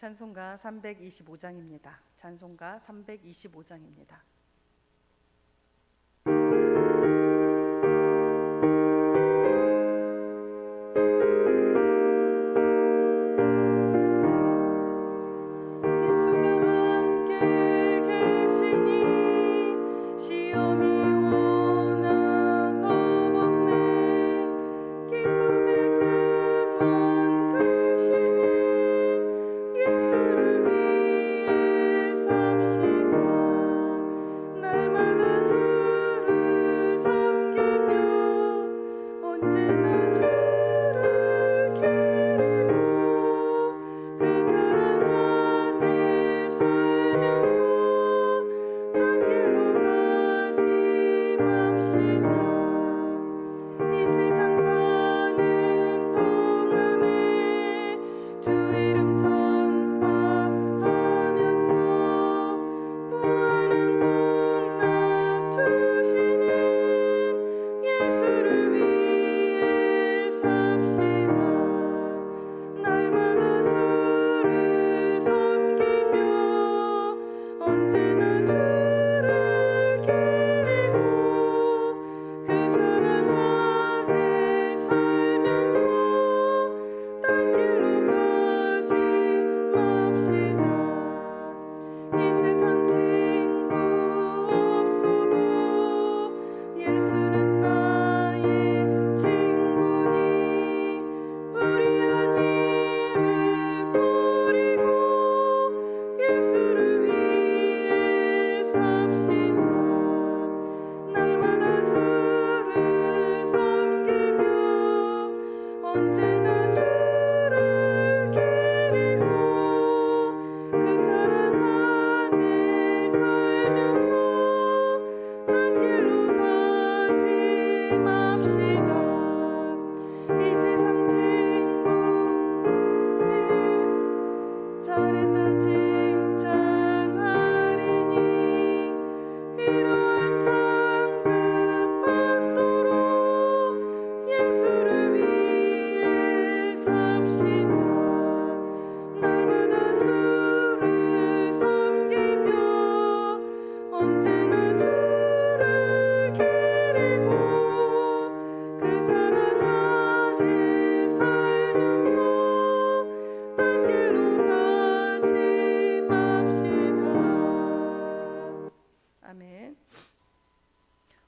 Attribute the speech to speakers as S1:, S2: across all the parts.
S1: 찬송가 325장입니다. 찬송가 325장입니다.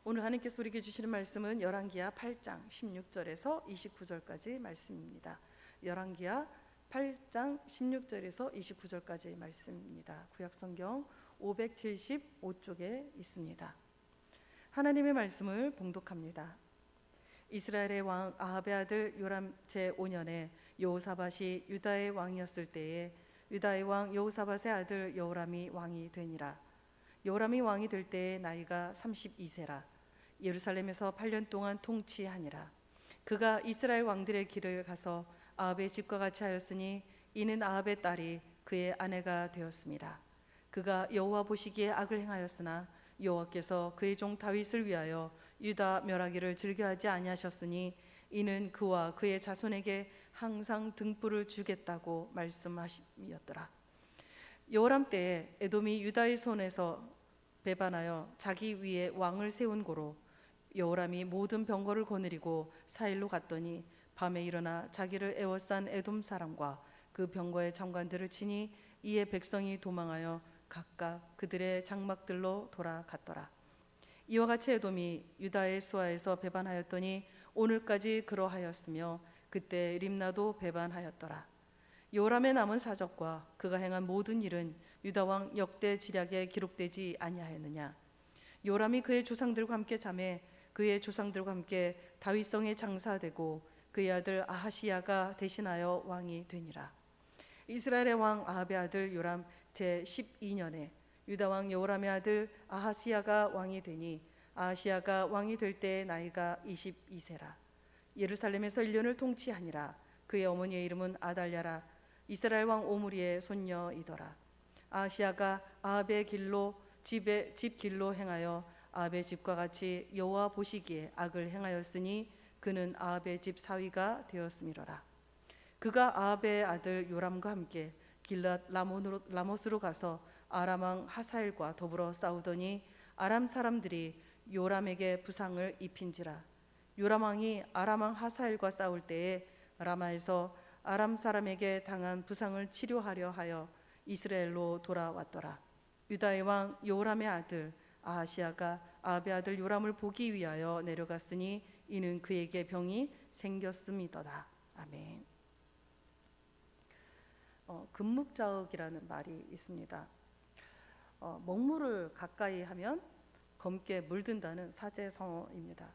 S1: 오늘 하나님께서 우리에게 주시는 말씀은 열왕기하 8장 16절에서 29절까지 말씀입니다. 열왕기하 8장 16절에서 29절까지 말씀입니다. 구약성경 575쪽에 있습니다. 하나님의 말씀을 봉독합니다. 이스라엘의 왕 아합의 아들 요람 제5년에 여호사밧이 유다의 왕이었을 때에 유다의 왕 여호사밧의 아들 여호람이 왕이 되니라. 여호람이 왕이 될 때에 나이가 32세라. 예루살렘에서 8년 동안 통치하니라. 그가 이스라엘 왕들의 길을 가서 아합의 집과 같이 하였으니 이는 아합의 딸이 그의 아내가 되었습니다. 그가 여호와 보시기에 악을 행하였으나 여호와께서 그의 종 다윗을 위하여 유다 멸하기를 즐겨하지 아니하셨으니 이는 그와 그의 자손에게 항상 등불을 주겠다고 말씀하심이었더라. 여호람 때에 에돔이 유다의 손에서 배반하여 자기 위에 왕을 세운 고로 여호람이 모든 병거를 거느리고 사일로 갔더니 밤에 일어나 자기를 애워싼 에돔 사람과 그 병거의 장관들을 치니 이에 백성이 도망하여 각각 그들의 장막들로 돌아갔더라. 이와 같이 에돔이 유다의 수하에서 배반하였더니 오늘까지 그러하였으며 그때 림나도 배반하였더라. 요람의 남은 사적과 그가 행한 모든 일은 유다 왕 역대 지략에 기록되지 아니하였느냐. 요람이 그의 조상들과 함께 잠에 그의 조상들과 함께 다윗성에 장사되고 그의 아들 아하시야가 대신하여 왕이 되니라. 이스라엘의 왕 아합의 아들 요람 제12년에 유다 왕 여호람의 아들 아하시야가 왕이 되니 아하시야가 왕이 될 때의 나이가 22세라. 예루살렘에서 1년을 통치하니라. 그의 어머니의 이름은 아달랴라. 이스라엘 왕 오므리의 손녀이더라. 아하시야가 아합의 길로 집 길로 행하여 아합의 집과 같이 여호와 보시기에 악을 행하였으니 그는 아합의 집 사위가 되었음이로라. 그가 아합의 아들 요람과 함께 길랏 라못으로 가서 아람 왕 하사엘과 더불어 싸우더니 아람 사람들이 요람에게 부상을 입힌지라. 요람 왕이 아람 왕 하사엘과 싸울 때에 라마에서 아람 사람에게 당한 부상을 치료하려 하여 이스라엘로 돌아왔더라. 유다의 왕 요람의 아들 아하시아가 아합의 아들 요람을 보기 위하여 내려갔으니 이는 그에게 병이 생겼음이더라. 아멘. 금묵자흑이라는 말이 있습니다. 먹물을 가까이 하면 검게 물든다는 사제성어입니다.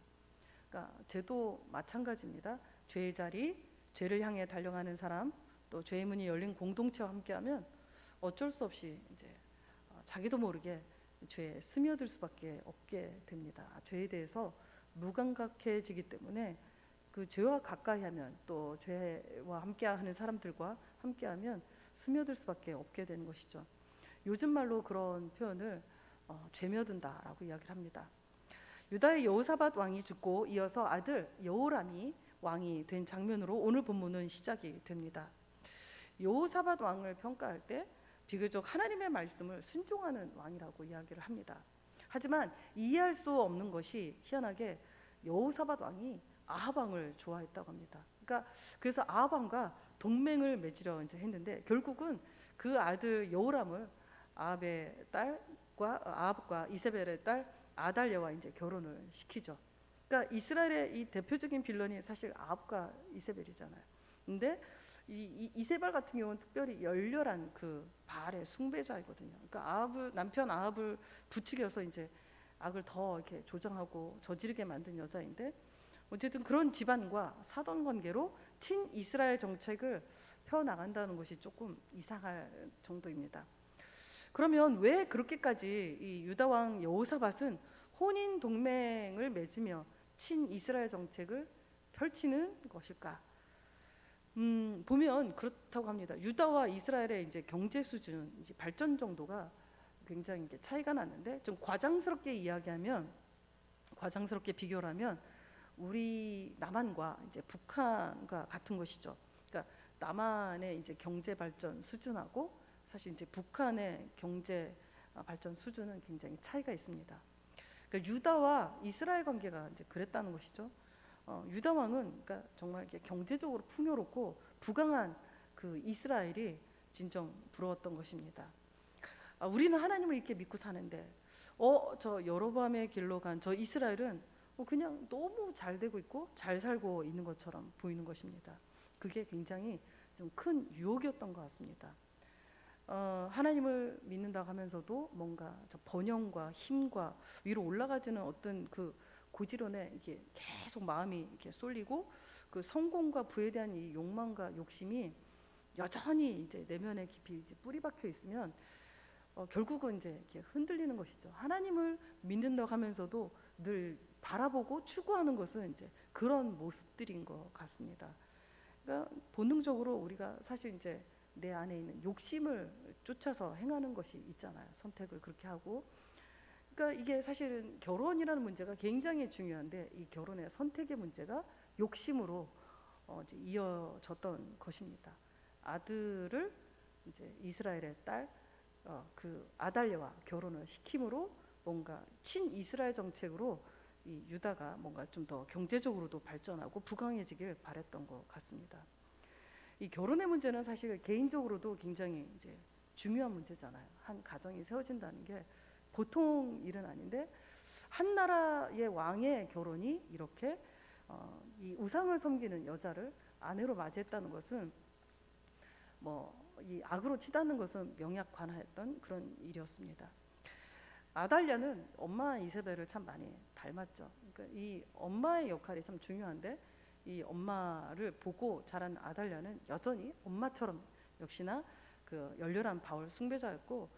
S1: 그러니까 죄도 마찬가지입니다. 죄의 자리, 죄를 향해 달려가는 사람, 또 죄의 문이 열린 공동체와 함께하면 어쩔 수 없이 이제 자기도 모르게 죄에 스며들 수밖에 없게 됩니다. 죄에 대해서 무감각해지기 때문에 그 죄와 가까이하면 또 죄와 함께하는 사람들과 함께하면 스며들 수밖에 없게 되는 것이죠. 요즘 말로 그런 표현을 죄며든다라고 이야기를 합니다. 유다의 여호사밧 왕이 죽고 이어서 아들 여호람이 왕이 된 장면으로 오늘 본문은 시작이 됩니다. 여호사밧 왕을 평가할 때 비교적 하나님의 말씀을 순종하는 왕이라고 이야기를 합니다. 하지만 이해할 수 없는 것이 희한하게 여호사밧 왕이 아합 왕을 좋아했다고 합니다. 그러니까 그래서 아합 왕과 동맹을 맺으려 이제 했는데 결국은 그 아들 여호람을 아합과 이세벨의 딸 아달랴와 이제 결혼을 시키죠. 그러니까 이스라엘의 이 대표적인 빌런이 사실 아합과 이세벨이잖아요. 근데 이세벨 같은 경우는 특별히 열렬한 그 바알의 숭배자이거든요. 그러니까 남편 아합을 부추겨서 이제 악을 더 이렇게 조장하고 저지르게 만든 여자인데 어쨌든 그런 집안과 사돈 관계로 친 이스라엘 정책을 펴 나간다는 것이 조금 이상할 정도입니다. 그러면 왜 그렇게까지 이 유다 왕 여호사밧은 혼인 동맹을 맺으며 친 이스라엘 정책을 펼치는 것일까? 보면 그렇다고 합니다. 유다와 이스라엘의 이제 경제 수준, 이제 발전 정도가 굉장히 이제 차이가 나는데 좀 과장스럽게 비교를 하면 우리 남한과 이제 북한과 같은 것이죠. 그러니까 남한의 이제 경제 발전 수준하고 사실 이제 북한의 경제 발전 수준은 굉장히 차이가 있습니다. 그러니까 유다와 이스라엘 관계가 이제 그랬다는 것이죠. 유다 왕은 그러니까 정말 이렇게 경제적으로 풍요롭고 부강한 그 이스라엘이 진정 부러웠던 것입니다. 우리는 하나님을 이렇게 믿고 사는데 저 여로보암의 길로 간 저 이스라엘은 그냥 너무 잘 되고 있고 잘 살고 있는 것처럼 보이는 것입니다. 그게 굉장히 좀 큰 유혹이었던 것 같습니다. 하나님을 믿는다고 하면서도 뭔가 저 번영과 힘과 위로 올라가지는 어떤 그 고지론에 이게 계속 마음이 이렇게 쏠리고 그 성공과 부에 대한 이 욕망과 욕심이 여전히 이제 내면에 깊이 이제 뿌리 박혀 있으면 결국은 이제 이렇게 흔들리는 것이죠. 하나님을 믿는다고 하면서도 늘 바라보고 추구하는 것은 이제 그런 모습들인 것 같습니다. 그러니까 본능적으로 우리가 사실 이제 내 안에 있는 욕심을 쫓아서 행하는 것이 있잖아요. 선택을 그렇게 하고. 그러니까 이게 사실은 결혼이라는 문제가 굉장히 중요한데 이 결혼의 선택의 문제가 욕심으로 이제 이어졌던 것입니다. 아들을 이제 이스라엘의 딸 그 아달랴와 결혼을 시킴으로 뭔가 친 이스라엘 정책으로 이 유다가 뭔가 좀 더 경제적으로도 발전하고 부강해지길 바랬던 것 같습니다. 이 결혼의 문제는 사실 개인적으로도 굉장히 이제 중요한 문제잖아요. 한 가정이 세워진다는 게 보통 일은 아닌데 한 나라의 왕의 결혼이 이렇게 이 우상을 섬기는 여자를 아내로 맞이했다는 것은 이 악으로 치닫는 것은 명약관하였던 그런 일이었습니다. 아달랴는 엄마 이세벨을 참 많이 닮았죠. 그러니까 이 엄마의 역할이 참 중요한데 이 엄마를 보고 자란 아달랴는 여전히 엄마처럼 역시나 그 열렬한 바울 숭배자였고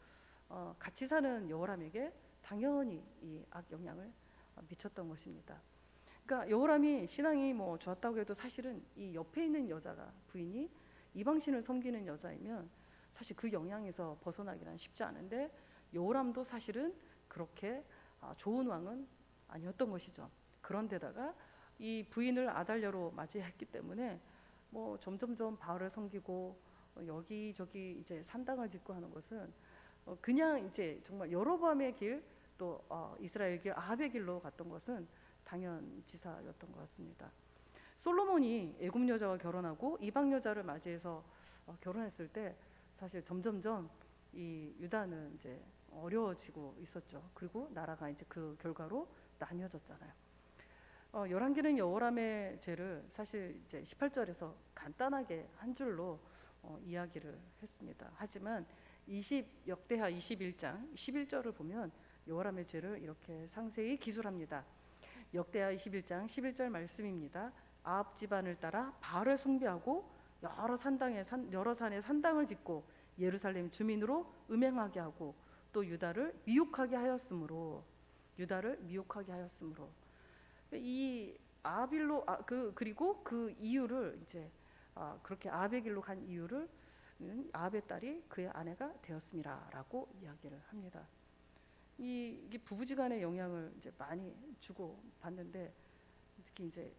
S1: 같이 사는 여호람에게 당연히 이 악 영향을 미쳤던 것입니다. 그러니까 여호람이 신앙이 좋았다고 해도 사실은 이 옆에 있는 여자가 부인이 이방신을 섬기는 여자이면 사실 그 영향에서 벗어나기란 쉽지 않은데 여호람도 사실은 그렇게 좋은 왕은 아니었던 것이죠. 그런데다가 이 부인을 아달랴로 맞이했기 때문에 점점점 바알을 섬기고 여기저기 이제 산당을 짓고 하는 것은 그냥 이제 정말 여로보암의 길, 또 이스라엘 길, 아합의 길로 갔던 것은 당연지사였던 것 같습니다. 솔로몬이 애굽 여자와 결혼하고 이방 여자를 맞이해서 결혼했을 때 사실 점점점 이 유다는 이제 어려워지고 있었죠. 그리고 나라가 이제 그 결과로 나뉘어졌잖아요. 열왕기는 여호람의 죄를 사실 이제 18절에서 간단하게 한 줄로 이야기를 했습니다. 하지만 역대하 21장 11절을 보면 여호람의 죄를 이렇게 상세히 기술합니다. 역대하 21장 11절 말씀입니다. 아합 집안을 따라 바알을 숭배하고 여러 산에 산당을 짓고 예루살렘 주민으로 음행하게 하고 또 유다를 미혹하게 하였으므로 이 아빌로 그리고 그 이유를 이제 그렇게 아합의 길로 간 이유를 아합의 딸이 그의 아내가 되었음이라라고 이야기를 합니다. 이게 부부지간의 영향을 이제 많이 주고 받는데, 특히 이제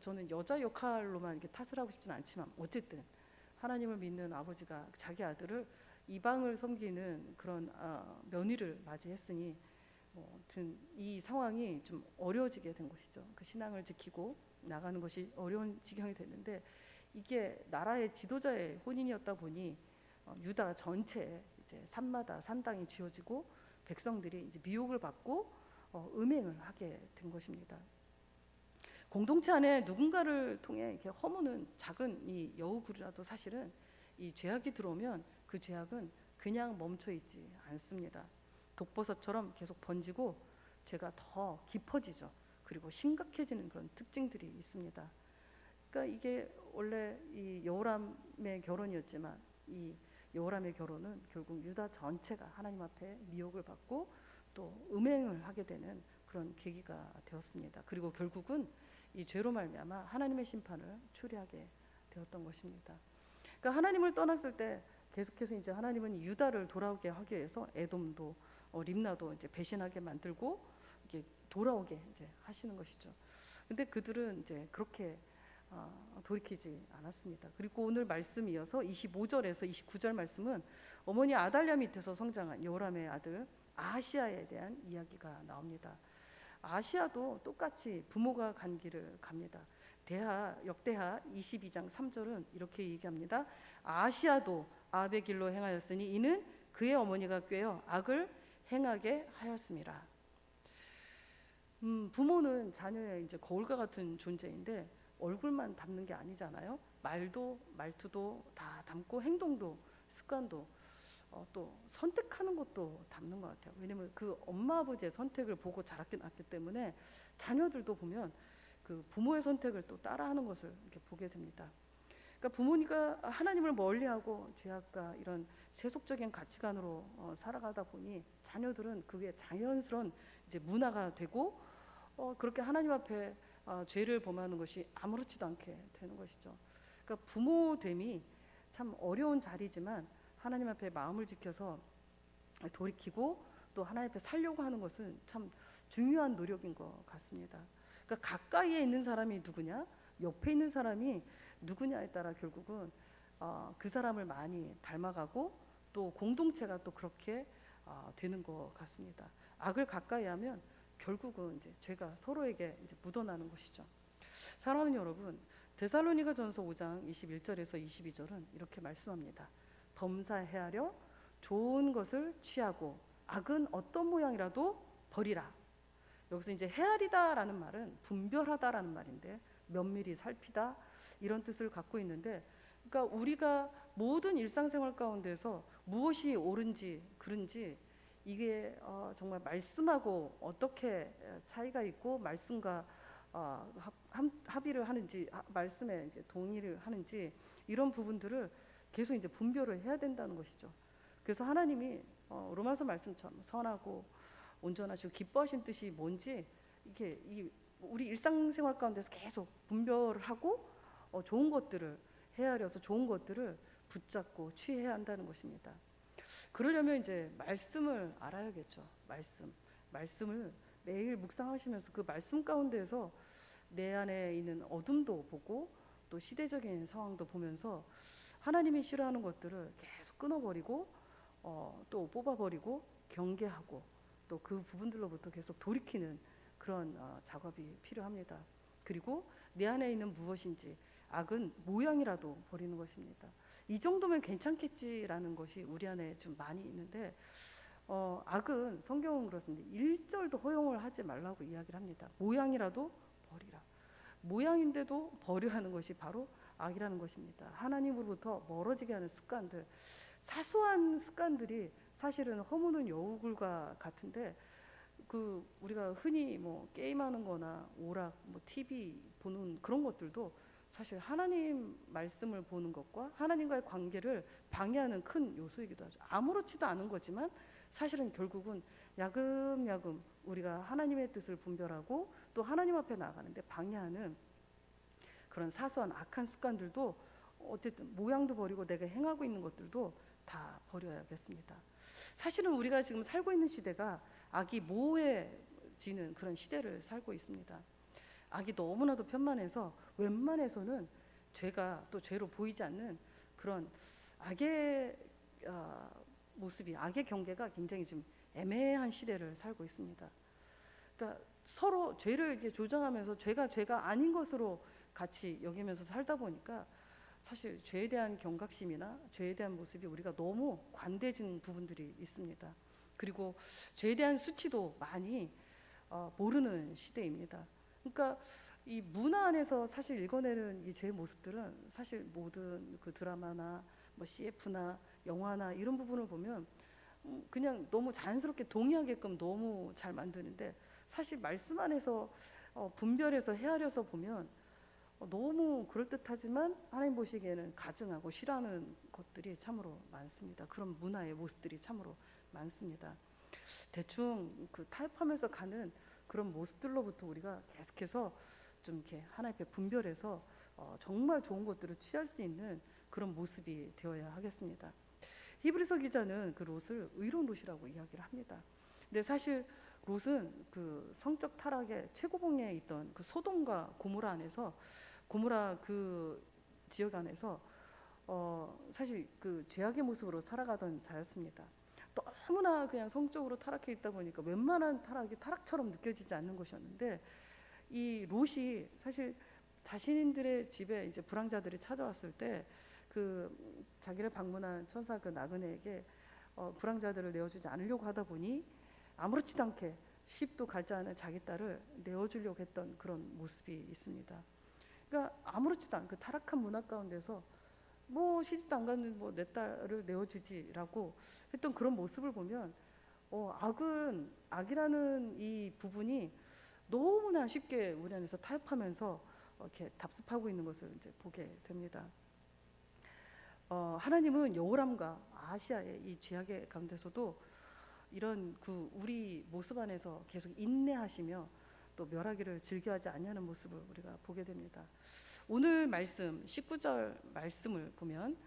S1: 저는 여자 역할로만 이렇게 탓을 하고 싶지는 않지만 어쨌든 하나님을 믿는 아버지가 자기 아들을 이방을 섬기는 그런 며느리를 맞이했으니 아무튼 이 상황이 좀 어려워지게 된 것이죠. 그 신앙을 지키고 나가는 것이 어려운 지경이 됐는데, 이게 나라의 지도자의 혼인이었다 보니 유다 전체에 이제 산마다 산당이 지어지고 백성들이 이제 미혹을 받고 음행을 하게 된 것입니다. 공동체 안에 누군가를 통해 이렇게 허무는 작은 이 여우굴이라도 사실은 이 죄악이 들어오면 그 죄악은 그냥 멈춰 있지 않습니다. 독버섯처럼 계속 번지고 죄가 더 깊어지죠. 그리고 심각해지는 그런 특징들이 있습니다. 그러니까 이게 원래 이 여호람의 결혼이었지만 이 여호람의 결혼은 결국 유다 전체가 하나님 앞에 미혹을 받고 또 음행을 하게 되는 그런 계기가 되었습니다. 그리고 결국은 이 죄로 말미암아 하나님의 심판을 초래하게 되었던 것입니다. 그러니까 하나님을 떠났을 때 계속해서 이제 하나님은 유다를 돌아오게 하기 위해서 에돔도 림나도 이제 배신하게 만들고 이게 돌아오게 이제 하시는 것이죠. 근데 그들은 이제 그렇게 돌이키지 않았습니다. 그리고 오늘 말씀 이어서 25절에서 29절 말씀은 어머니 아달랴 밑에서 성장한 요람의 아들 아하시아에 대한 이야기가 나옵니다. 아시아도 똑같이 부모가 간 길을 갑니다. 역대하 22장 3절은 이렇게 얘기합니다. 아시아도 아합의 길로 행하였으니 이는 그의 어머니가 꾀어 악을 행하게 하였습니다. 부모는 자녀의 이제 거울과 같은 존재인데 얼굴만 담는 게 아니잖아요. 말투도 다 담고 행동도 습관도 또 선택하는 것도 담는 것 같아요. 왜냐면 그 엄마 아버지의 선택을 보고 자랐기 때문에 자녀들도 보면 그 부모의 선택을 또 따라하는 것을 이렇게 보게 됩니다. 그러니까 부모니까 하나님을 멀리하고 죄악과 이런 세속적인 가치관으로 살아가다 보니 자녀들은 그게 자연스러운 이제 문화가 되고 그렇게 하나님 앞에 죄를 범하는 것이 아무렇지도 않게 되는 것이죠. 그러니까 부모됨이 참 어려운 자리지만 하나님 앞에 마음을 지켜서 돌이키고 또 하나님 앞에 살려고 하는 것은 참 중요한 노력인 것 같습니다. 그러니까 가까이에 있는 사람이 누구냐, 옆에 있는 사람이 누구냐에 따라 결국은 그 사람을 많이 닮아가고 또 공동체가 또 그렇게 되는 것 같습니다. 악을 가까이 하면 결국은 이제 죄가 서로에게 이제 묻어나는 것이죠. 사랑하는 여러분, 데살로니가전서 5장 21절에서 22절은 이렇게 말씀합니다. 범사해하려 좋은 것을 취하고 악은 어떤 모양이라도 버리라. 여기서 이제 헤아리다라는 말은 분별하다라는 말인데 면밀히 살피다 이런 뜻을 갖고 있는데, 그러니까 우리가 모든 일상생활 가운데서 무엇이 옳은지 그른지 이게 정말 말씀하고 어떻게 차이가 있고 말씀과 합의를 하는지 말씀에 이제 동의를 하는지 이런 부분들을 계속 이제 분별을 해야 된다는 것이죠. 그래서 하나님이 로마서 말씀처럼 선하고 온전하시고 기뻐하신 뜻이 뭔지 이게 우리 일상생활 가운데서 계속 분별을 하고 좋은 것들을 헤아려서 좋은 것들을 붙잡고 취해야 한다는 것입니다. 그러려면 이제 말씀을 알아야겠죠. 말씀을 매일 묵상하시면서 그 말씀 가운데에서 내 안에 있는 어둠도 보고 또 시대적인 상황도 보면서 하나님이 싫어하는 것들을 계속 끊어버리고 또 뽑아버리고 경계하고 또 그 부분들로부터 계속 돌이키는 그런 작업이 필요합니다. 그리고 내 안에 있는 무엇인지 악은 모양이라도 버리는 것입니다. 이 정도면 괜찮겠지라는 것이 우리 안에 좀 많이 있는데 악은 성경은 그렇습니다. 1절도 허용을 하지 말라고 이야기를 합니다. 모양이라도 버리라. 모양인데도 버려야 하는 것이 바로 악이라는 것입니다. 하나님으로부터 멀어지게 하는 습관들, 사소한 습관들이 사실은 허무는 여우굴과 같은데 우리가 흔히 뭐 게임하는 거나 오락, 뭐 TV 보는 그런 것들도 사실 하나님 말씀을 보는 것과 하나님과의 관계를 방해하는 큰 요소이기도 하죠. 아무렇지도 않은 거지만 사실은 결국은 야금야금 우리가 하나님의 뜻을 분별하고 또 하나님 앞에 나가는데 방해하는 그런 사소한 악한 습관들도 어쨌든 모양도 버리고 내가 행하고 있는 것들도 다 버려야겠습니다. 사실은 우리가 지금 살고 있는 시대가 악이 모호해지는 그런 시대를 살고 있습니다. 악이 너무나도 편만해서 웬만해서는 죄가 또 죄로 보이지 않는 그런 악의 모습이, 악의 경계가 굉장히 좀 애매한 시대를 살고 있습니다. 그러니까 서로 죄를 이렇게 조정하면서 죄가 아닌 것으로 같이 여기면서 살다 보니까 사실 죄에 대한 경각심이나 죄에 대한 모습이 우리가 너무 관대해진 부분들이 있습니다. 그리고 죄에 대한 수치도 많이 모르는 시대입니다. 그러니까 이 문화 안에서 사실 읽어내는 이 죄의 모습들은 사실 모든 그 드라마나 뭐 CF나 영화나 이런 부분을 보면 그냥 너무 자연스럽게 동의하게끔 너무 잘 만드는데 사실 말씀 안에서 분별해서 헤아려서 보면 너무 그럴듯하지만 하나님 보시기에는 가증하고 싫어하는 것들이 참으로 많습니다. 그런 문화의 모습들이 참으로 많습니다. 대충 그 타협하면서 가는 그런 모습들로부터 우리가 계속해서 좀 이렇게 하나님 앞에 분별해서 정말 좋은 것들을 취할 수 있는 그런 모습이 되어야 하겠습니다. 히브리서 기자는 그 롯을 의로운 롯이라고 이야기를 합니다. 근데 사실 롯은 그 성적 타락의 최고봉에 있던 그 소돔과 고모라 안에서 고모라 그 지역 안에서 사실 그 죄악의 모습으로 살아가던 자였습니다. 너무나 그냥 성적으로 타락해 있다 보니까 웬만한 타락이 타락처럼 느껴지지 않는 것이었는데 이 롯이 사실 자신들의 집에 이제 불황자들이 찾아왔을 때 그 자기를 방문한 천사 그 나그네에게 불황자들을 내어주지 않으려고 하다 보니 아무렇지도 않게 시집도 가지 않은 자기 딸을 내어주려고 했던 그런 모습이 있습니다. 그러니까 아무렇지도 않은 그 타락한 문화 가운데서 뭐 시집도 안 갔는데 뭐 내 딸을 내어주지라고 했던 그런 모습을 보면 악이라는 이 부분이 너무나 쉽게 우리 안에서 타협하면서 이렇게 답습하고 있는 것을 이제 보게 됩니다. 하나님은 여호람과 아하시아의 이 죄악의 가운데서도 이런 그 우리 모습 안에서 계속 인내하시며 또 멸하기를 즐겨하지 아니하는 모습을 우리가 보게 됩니다. 오늘 말씀 19절 말씀을 보면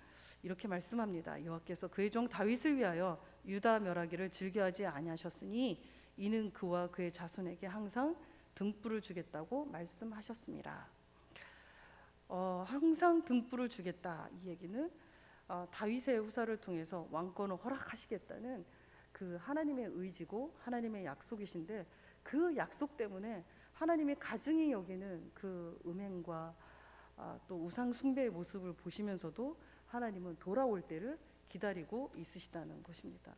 S1: 이렇게 말씀합니다. 여호와께서 그의 종 다윗을 위하여 유다 멸하기를 즐겨하지 아니하셨으니 이는 그와 그의 자손에게 항상 등불을 주겠다고 말씀하셨습니다. 항상 등불을 주겠다, 이 얘기는 다윗의 후사를 통해서 왕권을 허락하시겠다는 그 하나님의 의지고 하나님의 약속이신데 그 약속 때문에 하나님이 가증히 여기는 그 음행과 또 우상 숭배의 모습을 보시면서도 하나님은 돌아올 때를 기다리고 있으시다는 것입니다.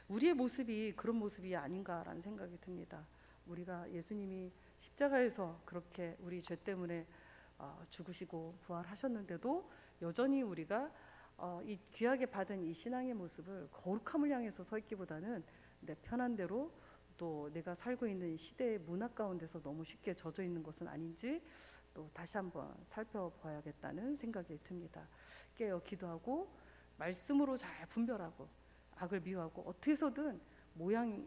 S1: 우리의 모습이 그런 모습이 아닌가라는 생각이 듭니다. 우리가 예수님이 십자가에서 그렇게 우리 죄 때문에 죽으시고 부활하셨는데도 여전히 우리가 이 귀하게 받은 이 신앙의 모습을 거룩함을 향해서 서 있기보다는 내 편한 대로 또 내가 살고 있는 시대의 문화 가운데서 너무 쉽게 젖어 있는 것은 아닌지 또 다시 한번 살펴봐야겠다는 생각이 듭니다. 깨어 기도하고 말씀으로 잘 분별하고 악을 미워하고 어떻게 해서든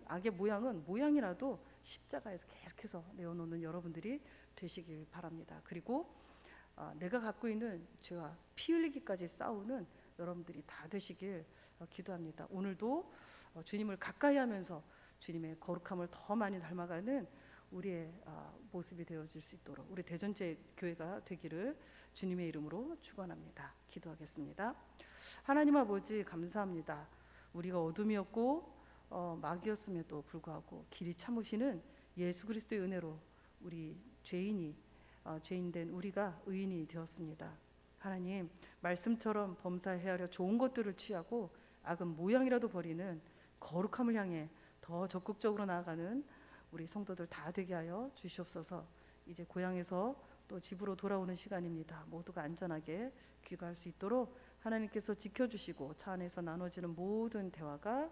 S1: 악의 모양은 모양이라도 십자가에서 계속해서 내어놓는 여러분들이 되시길 바랍니다. 그리고 내가 갖고 있는 죄와 피 흘리기까지 싸우는 여러분들이 다 되시길 기도합니다. 오늘도 주님을 가까이 하면서 주님의 거룩함을 더 많이 닮아가는 우리의 모습이 되어질 수 있도록 우리 대전제 교회가 되기를 주님의 이름으로 축원합니다. 기도하겠습니다. 하나님 아버지 감사합니다. 우리가 어둠이었고 마귀였음에도 불구하고 길이 참으시는 예수 그리스도의 은혜로 우리 죄인된 우리가 의인이 되었습니다. 하나님 말씀처럼 범사에 헤아려 좋은 것들을 취하고 악은 모양이라도 버리는 거룩함을 향해 더 적극적으로 나아가는 우리 성도들 다 되게 하여 주시옵소서. 이제 고향에서 또 집으로 돌아오는 시간입니다. 모두가 안전하게 귀가할 수 있도록 하나님께서 지켜주시고 차 안에서 나눠지는 모든 대화가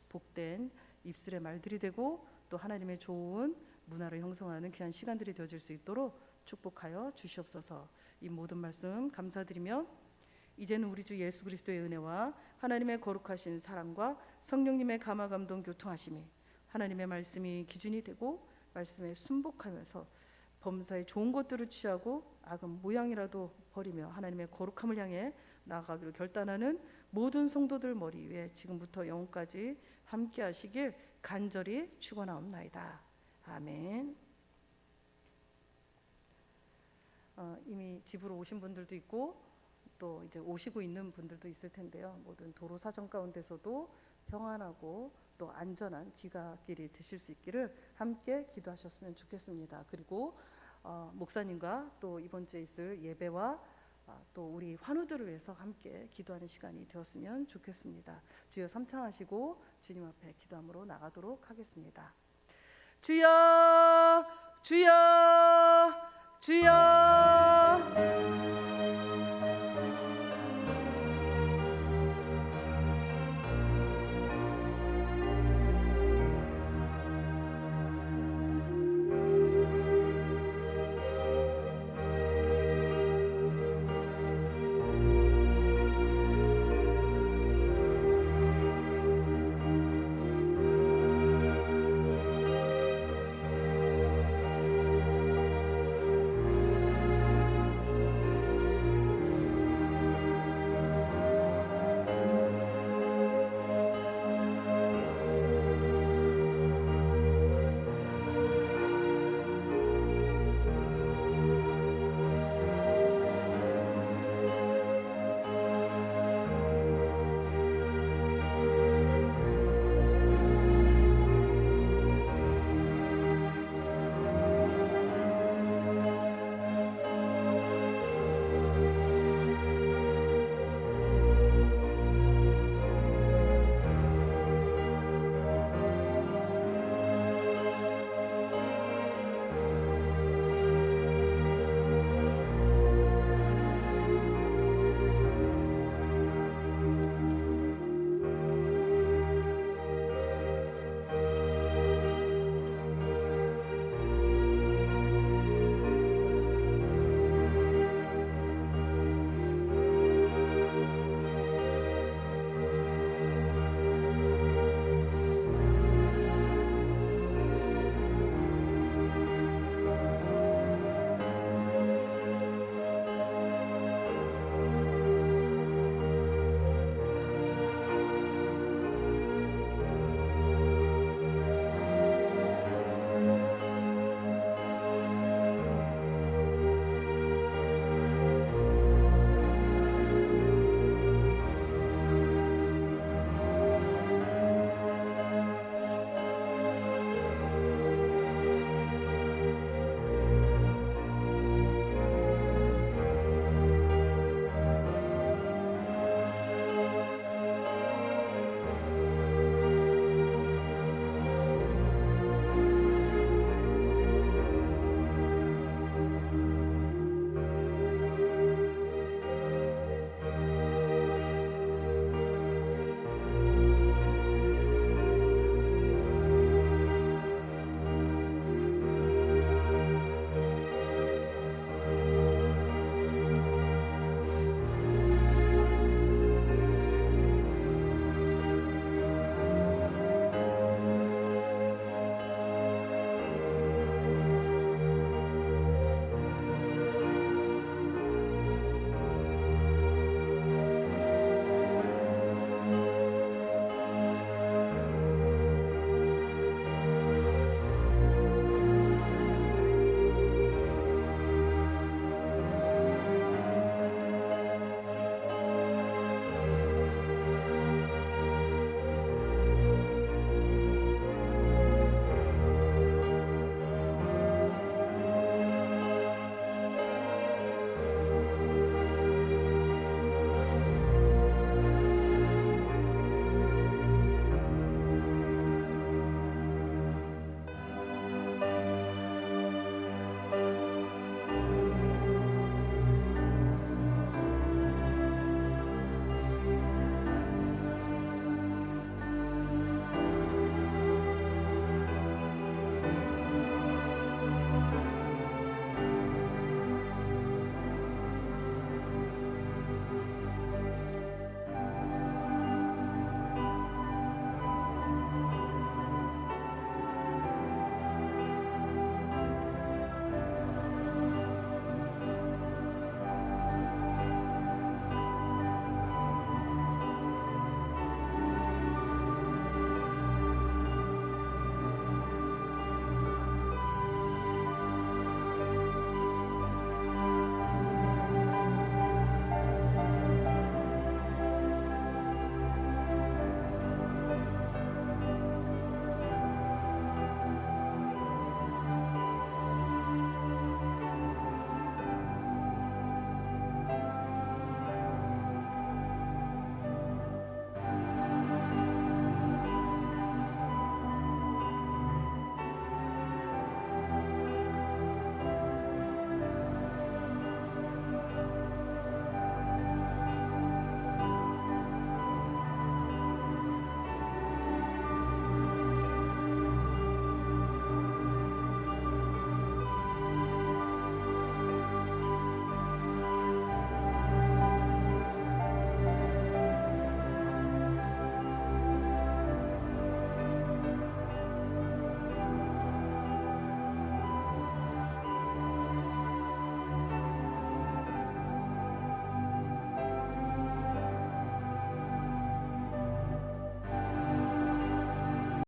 S1: 복된 입술의 말들이 되고 또 하나님의 좋은 문화를 형성하는 귀한 시간들이 되어질 수 있도록 축복하여 주시옵소서. 이 모든 말씀 감사드리며 이제는 우리 주 예수 그리스도의 은혜와 하나님의 거룩하신 사랑과 성령님의 감화 감동 교통하심이 하나님의 말씀이 기준이 되고 말씀에 순복하면서 범사의 좋은 것들을 취하고 악은 모양이라도 버리며 하나님의 거룩함을 향해 나아가기로 결단하는 모든 성도들 머리 위에 지금부터 영원까지 함께 하시길 간절히 축원하옵나이다. 아멘. 이미 집으로 오신 분들도 있고 또 이제 오시고 있는 분들도 있을 텐데요. 모든 도로 사정 가운데서도 평안하고 또 안전한 귀가길이 되실 수 있기를 함께 기도하셨으면 좋겠습니다. 그리고 목사님과 또 이번 주에 있을 예배와 또 우리 환우들을 위해서 함께 기도하는 시간이 되었으면 좋겠습니다. 주여 삼창하시고 주님 앞에 기도함으로 나가도록 하겠습니다. 주여 주여 주여